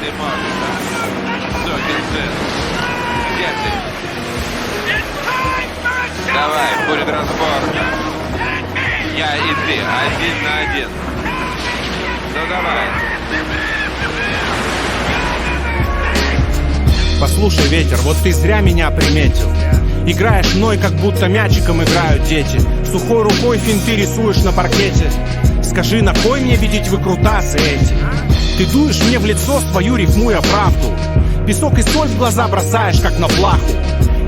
не можешь, да? Сукин сын. Где ты? Давай, будет разборка. Я и ты, один на один. Ну давай. Послушай, ветер, вот ты зря меня приметил. Играешь мной, как будто мячиком играют дети. Сухой рукой финты рисуешь на паркете. Скажи, на кой мне видеть выкрутасы эти? Ты дуешь мне в лицо свою, рифмуя правду. Песок и соль в глаза бросаешь, как на плаху.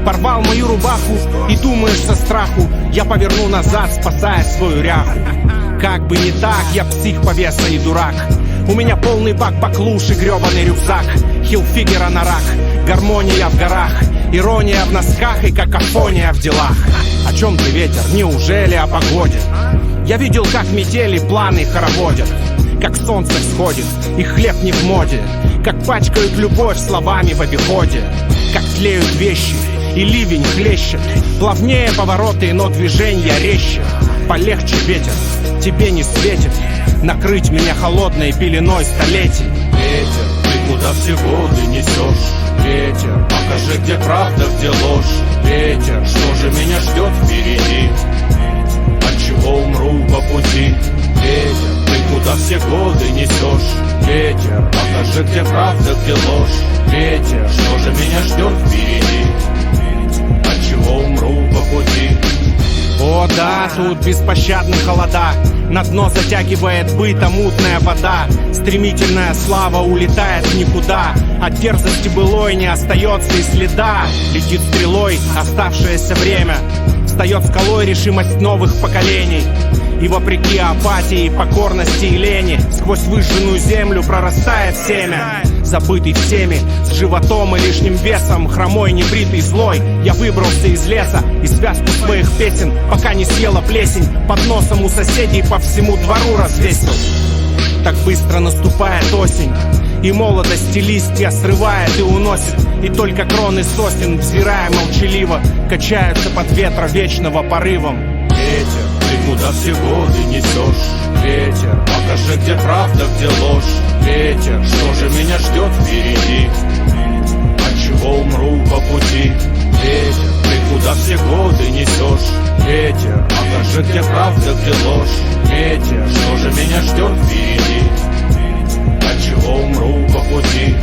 Порвал мою рубаху и думаешь со страху я поверну назад, спасая свою ряху. Как бы не так, я псих, повеса и дурак. У меня полный бак баклуши, гребаный рюкзак. Хилфигера на рак, гармония в горах. Ирония в носках и какофония в делах. О чем ты, ветер? Неужели о погоде? Я видел, как метели планы хороводят, как солнце всходит и хлеб не в моде, как пачкают любовь словами в обиходе, как тлеют вещи и ливень хлещет. Плавнее повороты, но движенья резче. Полегче, ветер, тебе не светит накрыть меня холодной пеленой столетий. Ветер, ты куда все годы несешь? Ветер, покажи, где правда, где ложь. Ветер, что же меня ждет впереди? Отчего умру по пути? Ветер, ты куда все годы несешь? Ветер, покажи, где правда, где ложь. Ветер, что же меня ждет впереди? Отчего умру по пути? О да, тут беспощадны холода. На дно затягивает быта мутная вода. Стремительная слава улетает в никуда. От дерзости былой не остается и следа. Летит стрелой оставшееся время. Встает скалой решимость новых поколений. И вопреки апатии, покорности и лени, сквозь выжженную землю прорастает семя. Забытый всеми, с животом и лишним весом, хромой, небритый, злой, я выбрался из леса и связку своих песен, пока не съела плесень, под носом у соседей по всему двору развесил. Так быстро наступает осень, и молодости листья срывает и уносит, и только кроны сосен, взирая молчаливо, качаются под ветра вечного порывом. Ветер, ты куда все годы несешь? Ветер, покажи, где правда, где ложь. Ветер, что же меня ждет впереди? Отчего умру по пути? Ветер, ты куда все годы несешь? Ветер, покажи, где правда, где ложь. Ветер, что же меня ждет впереди? Отчего умру по пути?